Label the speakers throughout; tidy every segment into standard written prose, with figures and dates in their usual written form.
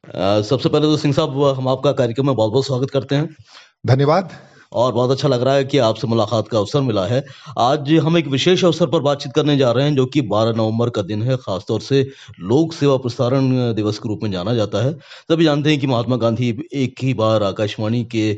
Speaker 1: सबसे पहले तो सिंह साहब हम आपका कार्यक्रम में बहुत-बहुत स्वागत करते हैं
Speaker 2: धन्यवाद।
Speaker 1: और बहुत अच्छा लग रहा है कि आपसे मुलाकात का अवसर मिला है। आज हम एक विशेष अवसर पर बातचीत करने जा रहे हैं जो कि 12 नवंबर का दिन है, ख़ास तौर से लोक सेवा प्रसारण दिवस के रूप में जाना जाता है। सभी जानते हैं कि महात्मा गांधी एक ही बार आकाशवाणी के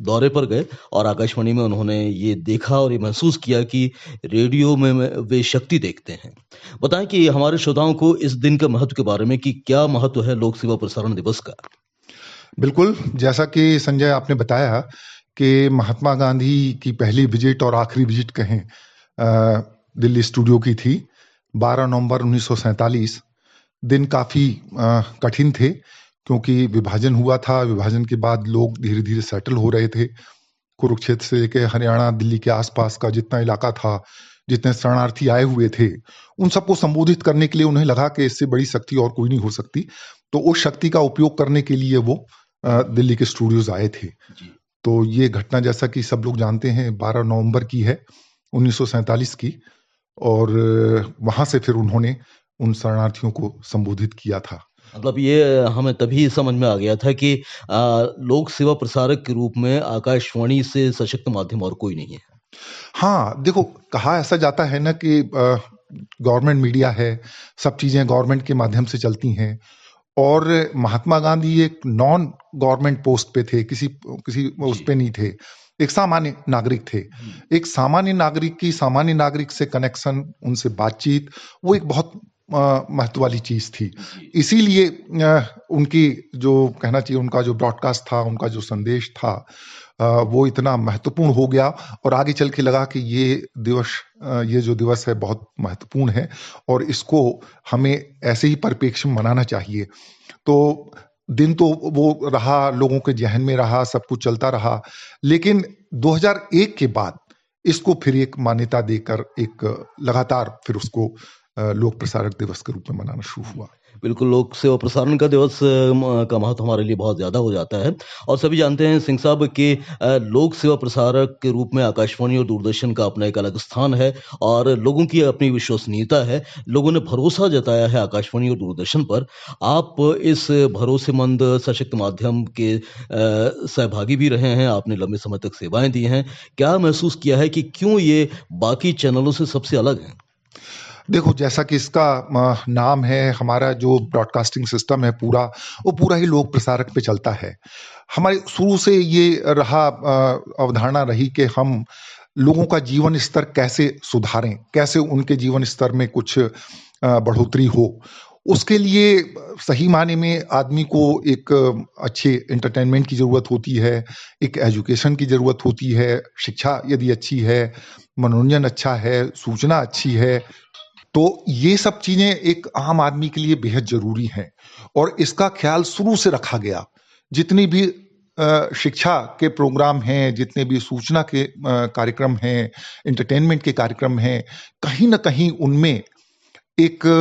Speaker 1: दौरे पर गए और आकाशवाणी में उन्होंने ये देखा और ये महसूस किया कि रेडियो में वे शक्ति देखते हैं। बताएँ कि हमारे श्रोताओं को इस दिन के महत्व के बारे में कि क्या महत्व है लोक सेवा प्रसारण दिवस का?
Speaker 2: बिल्कुल, जैसा कि संजय आपने बताया कि महात्मा गांधी की पहली विज़िट और आखिरी विज़िट कहें दिल्ली स्टूडियो की थी, 12 नवंबर 1947। दिन काफ़ी कठिन थे क्योंकि विभाजन हुआ था। विभाजन के बाद लोग धीरे-धीरे सेटल हो रहे थे। कुरुक्षेत्र से लेके हरियाणा, दिल्ली के आस-पास का जितना इलाका था, जितने शरणार्थी आए हुए थे, उन सबको संबोधित करने के लिए उन्हें लगा कि इससे बड़ी शक्ति और कोई नहीं हो सकती। तो उस शक्ति का उपयोग करने के लिए वो दिल्ली के स्टूडियोज़ आए थे। तो ये घटना जैसा कि सब लोग जानते हैं 12 नवंबर की है, 1947 की और वहाँ से फिर उन्होंने उन शरणार्थियों को संबोधित किया था।
Speaker 1: मतलब ये हमें तभी समझ में आ गया था कि लोक सेवा प्रसारक के रूप में आकाशवाणी से सशक्त माध्यम और कोई नहीं है।
Speaker 2: हाँ, देखो कहा ऐसा जाता है ना कि गवर्नमेंट मीडिया है, सब चीज़ें गवर्नमेंट के माध्यम से चलती हैं और महात्मा गांधी एक नॉन गवर्नमेंट पोस्ट पे थे, किसी किसी उस पे नहीं थे। एक सामान्य नागरिक थे। एक सामान्य नागरिक की सामान्य नागरिक से कनेक्शन, उनसे बातचीत, वो एक बहुत महत्व वाली चीज़ थी। इसीलिए उनकी जो कहना चाहिए उनका जो ब्रॉडकास्ट था, उनका जो संदेश था वो इतना महत्वपूर्ण हो गया और आगे चल के लगा कि ये जो दिवस है बहुत महत्वपूर्ण है और इसको हमें ऐसे ही परिप्रेक्ष्य में मनाना चाहिए। तो दिन तो वो रहा, लोगों के ज़हन में रहा, सब कुछ चलता रहा। लेकिन 2001 के बाद इसको फिर एक मान्यता देकर एक लगातार फिर उसको लोक प्रसारक दिवस के रूप में मनाना शुरू हुआ।
Speaker 1: बिल्कुल, लोक सेवा प्रसारण का दिवस का महत्व हमारे लिए बहुत ज़्यादा हो जाता है और सभी जानते हैं सिंह साहब कि लोक सेवा प्रसारक के रूप में आकाशवाणी और दूरदर्शन का अपना एक अलग स्थान है और लोगों की अपनी विश्वसनीयता है। लोगों ने भरोसा जताया है आकाशवाणी और दूरदर्शन पर। आप इस भरोसेमंद सशक्त माध्यम के सहभागी भी रहे हैं, आपने लंबे समय तक सेवाएँ दी हैं। क्या महसूस किया है कि क्यों ये बाकी चैनलों से सबसे अलग हैं?
Speaker 2: देखो जैसा कि इसका नाम है, हमारा जो ब्रॉडकास्टिंग सिस्टम है पूरा, वो पूरा ही लोक प्रसारक पे चलता है। हमारे शुरू से ये रहा अवधारणा रही कि हम लोगों का जीवन स्तर कैसे सुधारें, कैसे उनके जीवन स्तर में कुछ बढ़ोतरी हो। उसके लिए सही मायने में आदमी को एक अच्छे एंटरटेनमेंट की ज़रूरत होती है, एक एजुकेशन की ज़रूरत होती है, शिक्षा यदि अच्छी है, मनोरंजन अच्छा है, सूचना अच्छी है, तो ये सब चीज़ें एक आम आदमी के लिए बेहद ज़रूरी हैं और इसका ख़्याल शुरू से रखा गया। जितनी भी शिक्षा के प्रोग्राम हैं, जितने भी सूचना के कार्यक्रम हैं, एंटरटेनमेंट के कार्यक्रम हैं, कहीं न कहीं उनमें एक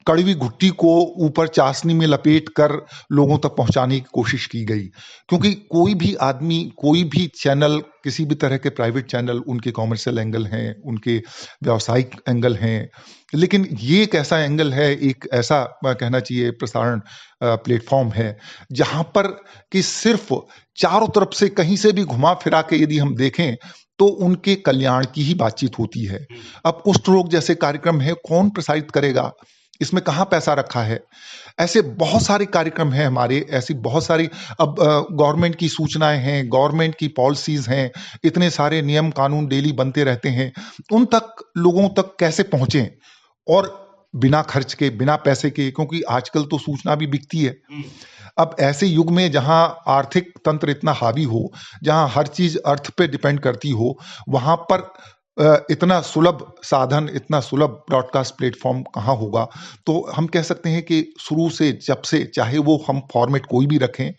Speaker 2: कड़वी घुट्टी को ऊपर चाशनी में लपेट कर लोगों तक पहुंचाने की कोशिश की गई क्योंकि कोई भी आदमी, कोई भी चैनल, किसी भी तरह के प्राइवेट चैनल, उनके कॉमर्शियल एंगल हैं, उनके व्यावसायिक एंगल हैं, लेकिन ये एक ऐसा एंगल है, एक ऐसा कहना चाहिए प्रसारण प्लेटफॉर्म है जहां पर कि सिर्फ चारों तरफ से कहीं से भी घुमा फिरा के यदि हम देखें तो उनके कल्याण की ही बातचीत होती है। अब कुष्ठ रोग जैसे कार्यक्रम है, कौन प्रसारित करेगा, इसमें कहाँ पैसा रखा है? ऐसे बहुत सारे कार्यक्रम हैं हमारे, ऐसी बहुत सारी अब गवर्नमेंट की सूचनाएँ हैं, गवर्नमेंट की पॉलिसीज़ हैं, इतने सारे नियम कानून डेली बनते रहते हैं, उन तक लोगों तक कैसे पहुँचे और बिना खर्च के, बिना पैसे के, क्योंकि आजकल तो सूचना भी बिकती है। अब ऐसे युग में जहाँ आर्थिक तंत्र इतना हावी हो, जहाँ हर चीज़ अर्थ पे डिपेंड करती हो, वहाँ पर इतना सुलभ साधन, इतना सुलभ ब्रॉडकास्ट प्लेटफॉर्म कहाँ होगा। तो हम कह सकते हैं कि शुरू से जब से चाहे वो हम फॉर्मेट कोई भी रखें,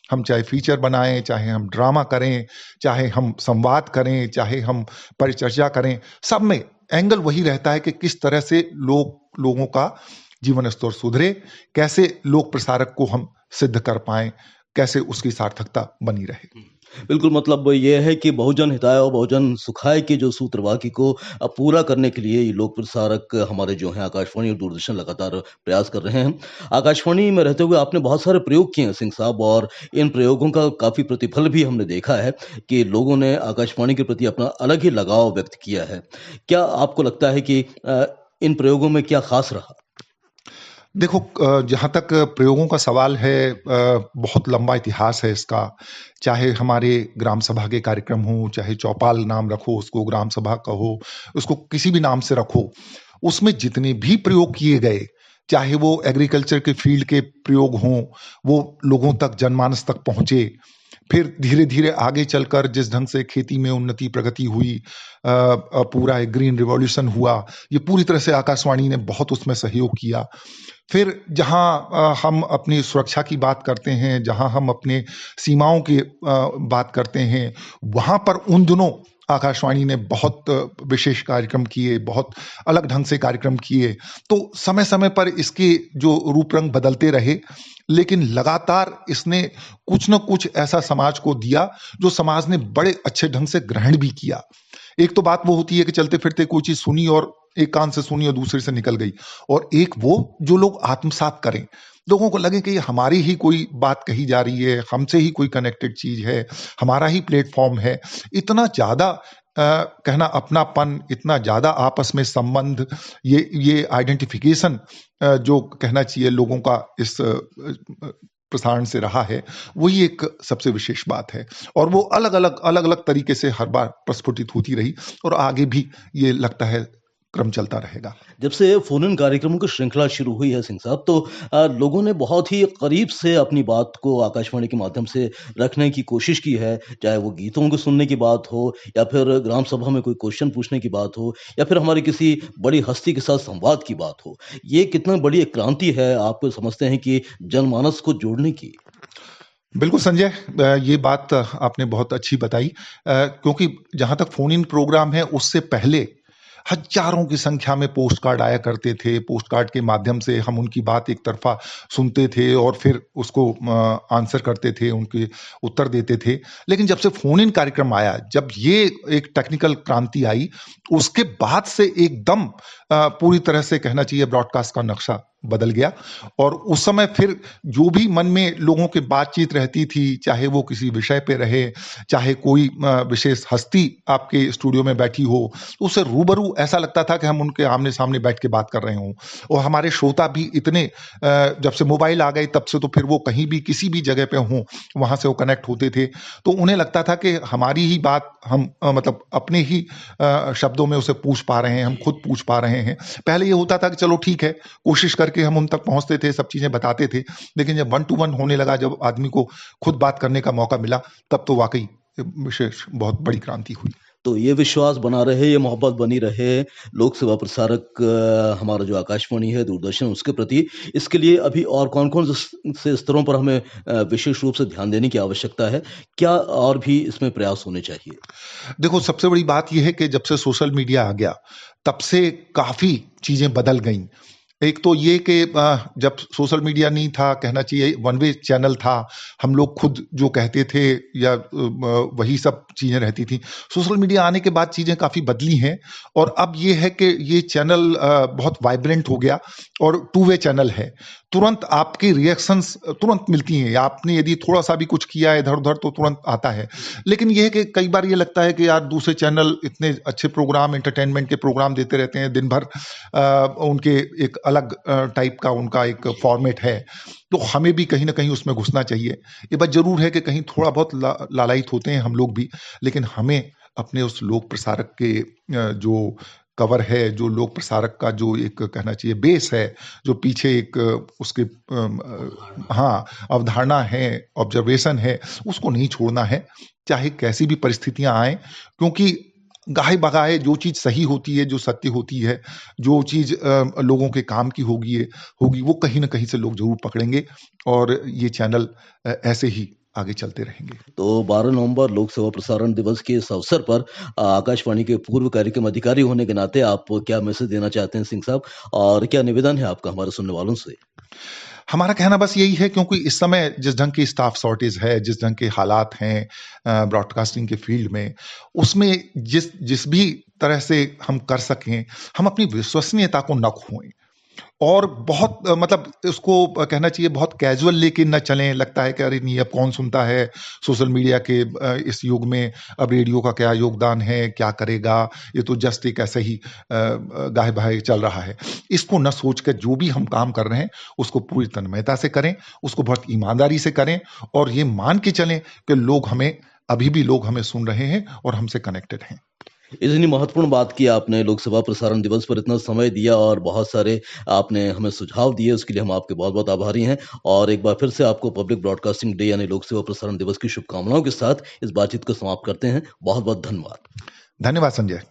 Speaker 2: हम चाहे फीचर बनाएं, चाहे हम ड्रामा करें, चाहे हम संवाद करें, चाहे हम परिचर्चा करें, सब में एंगल वही रहता है कि किस तरह से लोगों का जीवन स्तर सुधरे, कैसे लोक प्रसारक को हम सिद्ध कर पाएं, कैसे उसकी सार्थकता बनी रहे।
Speaker 1: बिल्कुल, मतलब ये है कि बहुजन हिताय और बहुजन सुखाय के जो सूत्रवाक्य को पूरा करने के लिए ये लोक प्रसारक हमारे जो हैं आकाशवाणी और दूरदर्शन लगातार प्रयास कर रहे हैं। आकाशवाणी में रहते हुए आपने बहुत सारे प्रयोग किए हैं सिंह साहब, और इन प्रयोगों का काफ़ी प्रतिफल भी हमने देखा है कि लोगों ने आकाशवाणी के प्रति अपना अलग ही लगाव व्यक्त किया है। क्या आपको लगता है कि इन प्रयोगों में क्या ख़ास रहा?
Speaker 2: देखो, जहाँ तक प्रयोगों का सवाल है, बहुत लंबा इतिहास है इसका। चाहे हमारे ग्राम सभा के कार्यक्रम हों, चाहे चौपाल नाम रखो उसको, ग्राम सभा कहो, उसको किसी भी नाम से रखो, उसमें जितने भी प्रयोग किए गए, चाहे वो एग्रीकल्चर के फील्ड के प्रयोग हों, वो लोगों तक, जनमानस तक पहुँचे। फिर धीरे-धीरे आगे चलकर जिस ढंग से खेती में उन्नति प्रगति हुई, पूरा एक ग्रीन रिवॉल्यूशन हुआ, ये पूरी तरह से आकाशवाणी ने बहुत उसमें सहयोग किया। फिर जहाँ हम अपनी सुरक्षा की बात करते हैं, जहाँ हम अपने सीमाओं की बात करते हैं, वहाँ पर उन दिनों आकाशवाणी ने बहुत विशेष कार्यक्रम किए, बहुत अलग ढंग से कार्यक्रम किए। तो समय-समय पर इसके जो रूप रंग बदलते रहे, लेकिन लगातार इसने कुछ न कुछ ऐसा समाज को दिया, जो समाज ने बड़े अच्छे ढंग से ग्रहण भी किया। एक तो बात वो होती है कि चलते-फिरते कोई चीज़ सुनी और एक कान से सुनी और दूसरे से निकल गई, और एक वो जो लोग आत्मसात करें, लोगों को लगे कि ये हमारी ही कोई बात कही जा रही है, हमसे ही कोई कनेक्टेड चीज़ है, हमारा ही प्लेटफ़ॉर्म है। इतना ज़्यादा कहना अपनापन, इतना ज़्यादा आपस में संबंध, ये आइडेंटिफ़िकेशन जो कहना चाहिए लोगों का इस प्रसारण से रहा है, वही एक सबसे विशेष बात है। और वो अलग-अलग तरीके से हर बार प्रस्फुटित होती रही, और आगे भी ये लगता है क्रम चलता रहेगा।
Speaker 1: जब से फ़ोन इन कार्यक्रमों की श्रृंखला शुरू हुई है सिंह साहब, तो लोगों ने बहुत ही करीब से अपनी बात को आकाशवाणी के माध्यम से रखने की कोशिश की है। चाहे वो गीतों को सुनने की बात हो, या फिर ग्राम सभा में कोई क्वेश्चन पूछने की बात हो, या फिर हमारी किसी बड़ी हस्ती के साथ संवाद की बात हो। ये कितना बड़ी एक क्रांति है, आप समझते हैं कि जनमानस को जोड़ने की?
Speaker 2: बिल्कुल संजय, ये बात आपने बहुत अच्छी बताई, क्योंकि जहाँ तक फ़ोन इन प्रोग्राम है, उससे पहले हज़ारों की संख्या में पोस्ट कार्ड आया करते थे। पोस्ट कार्ड के माध्यम से हम उनकी बात एक तरफ़ा सुनते थे और फिर उसको आंसर करते थे, उनके उत्तर देते थे। लेकिन जब से फ़ोन इन कार्यक्रम आया, जब ये एक टेक्निकल क्रांति आई, उसके बाद से एकदम पूरी तरह से कहना चाहिए ब्रॉडकास्ट का नक्शा बदल गया। और उस समय फिर जो भी मन में लोगों की बातचीत रहती थी, चाहे वो किसी विषय पे रहे, चाहे कोई विशेष हस्ती आपके स्टूडियो में बैठी हो, तो उससे रूबरू ऐसा लगता था कि हम उनके आमने-सामने बैठ के बात कर रहे हों। और हमारे श्रोता भी इतने जब से मोबाइल आ गए तब से, तो फिर वो कहीं भी किसी भी जगह पे हों, वहाँ से वो कनेक्ट होते थे। तो उन्हें लगता था कि हमारी ही बात हम मतलब अपने ही शब्दों में उसे पूछ पा रहे हैं, हम खुद पूछ पा रहे हैं। पहले ये होता था कि चलो ठीक है, कोशिश करके हम उन तक पहुँचते थे, सब चीज़ें बताते थे। लेकिन जब वन टू वन होने लगा, जब आदमी को खुद बात करने का मौका मिला, तब तो वाक़ई विशेष बहुत बड़ी क्रांति हुई।
Speaker 1: तो ये विश्वास बना रहे, ये मोहब्बत बनी रहे, लोक सेवा प्रसारक हमारा जो आकाशवाणी है, दूरदर्शन, उसके प्रति, इसके लिए अभी और कौन-कौन से स्तरों पर हमें विशेष रूप से ध्यान देने की आवश्यकता है? क्या और भी इसमें प्रयास होने चाहिए?
Speaker 2: देखो, सबसे बड़ी बात ये है कि जब से सोशल मीडिया आ गया, तब से काफ़ी चीज़ें बदल गईं। एक तो ये कि जब सोशल मीडिया नहीं था, कहना चाहिए वन वे चैनल था, हम लोग खुद जो कहते थे या वही सब चीज़ें रहती थी। सोशल मीडिया आने के बाद चीज़ें काफ़ी बदली हैं, और अब ये है कि ये चैनल बहुत वाइब्रेंट हो गया और टू वे चैनल है। तुरंत आपकी रिएक्शंस तुरंत मिलती हैं, आपने यदि थोड़ा-सा भी कुछ किया है इधर-उधर तो तुरंत आता है। लेकिन ये है कि कई बार ये लगता है कि यार दूसरे चैनल इतने अच्छे प्रोग्राम, एंटरटेनमेंट के प्रोग्राम देते रहते हैं, दिन भर उनके एक अलग टाइप का उनका एक फॉर्मेट है, तो हमें भी कहीं न कहीं उसमें घुसना चाहिए। ये बात ज़रूर है कि कहीं थोड़ा बहुत लालायित होते हैं हम लोग भी, लेकिन हमें अपने उस लोक प्रसारक के जो कवर है, जो लोक प्रसारक का जो एक कहना चाहिए बेस है, जो पीछे एक उसके हाँ, अवधारणा है, ऑब्जर्वेशन है, उसको नहीं छोड़ना है, चाहे कैसी भी परिस्थितियाँ आएँ, क्योंकि गाहे-बगाए जो चीज़ सही होती है, जो सत्य होती है, जो चीज़ लोगों के काम की होगी, वो कहीं न कहीं से लोग ज़रूर पकड़ेंगे, और ये चैनल ऐसे ही आगे चलते रहेंगे।
Speaker 1: तो 12 नवंबर लोक सेवा प्रसारण दिवस के इस अवसर पर आकाशवाणी के पूर्व कार्यक्रम अधिकारी होने के नाते आप क्या मैसेज देना चाहते हैं सिंह साहब? और क्या निवेदन है आपका हमारे सुनने वालों से?
Speaker 2: हमारा कहना बस यही है, क्योंकि इस समय जिस ढंग की स्टाफ शॉर्टेज है, जिस ढंग के हालात हैं ब्रॉडकास्टिंग के फील्ड में, उसमें जिस जिस भी तरह से हम कर सकें, हम अपनी विश्वसनीयता को न खोएँ। और बहुत मतलब उसको कहना चाहिए बहुत कैजुअल लेके न चलें। लगता है कि अरे नहीं, अब कौन सुनता है सोशल मीडिया के इस युग में, अब रेडियो का क्या योगदान है, क्या करेगा, ये तो जस्ट एक ऐसे ही गाहे बाहे चल रहा है। इसको न सोच कर जो भी हम काम कर रहे हैं उसको पूरी तन्मयता से करें, उसको बहुत ईमानदारी से करें, और ये मान के चलें कि अभी भी लोग हमें सुन रहे हैं और हमसे कनेक्टेड हैं।
Speaker 1: इतनी महत्वपूर्ण बात की आपने, लोकसभा प्रसारण दिवस पर इतना समय दिया और बहुत सारे आपने हमें सुझाव दिए, उसके लिए हम आपके बहुत-बहुत आभारी हैं। और एक बार फिर से आपको पब्लिक ब्रॉडकास्टिंग डे यानी लोक सेवा प्रसारण दिवस की शुभकामनाओं के साथ इस बातचीत को समाप्त करते हैं। बहुत-बहुत धन्यवाद।
Speaker 2: धन्यवाद संजय।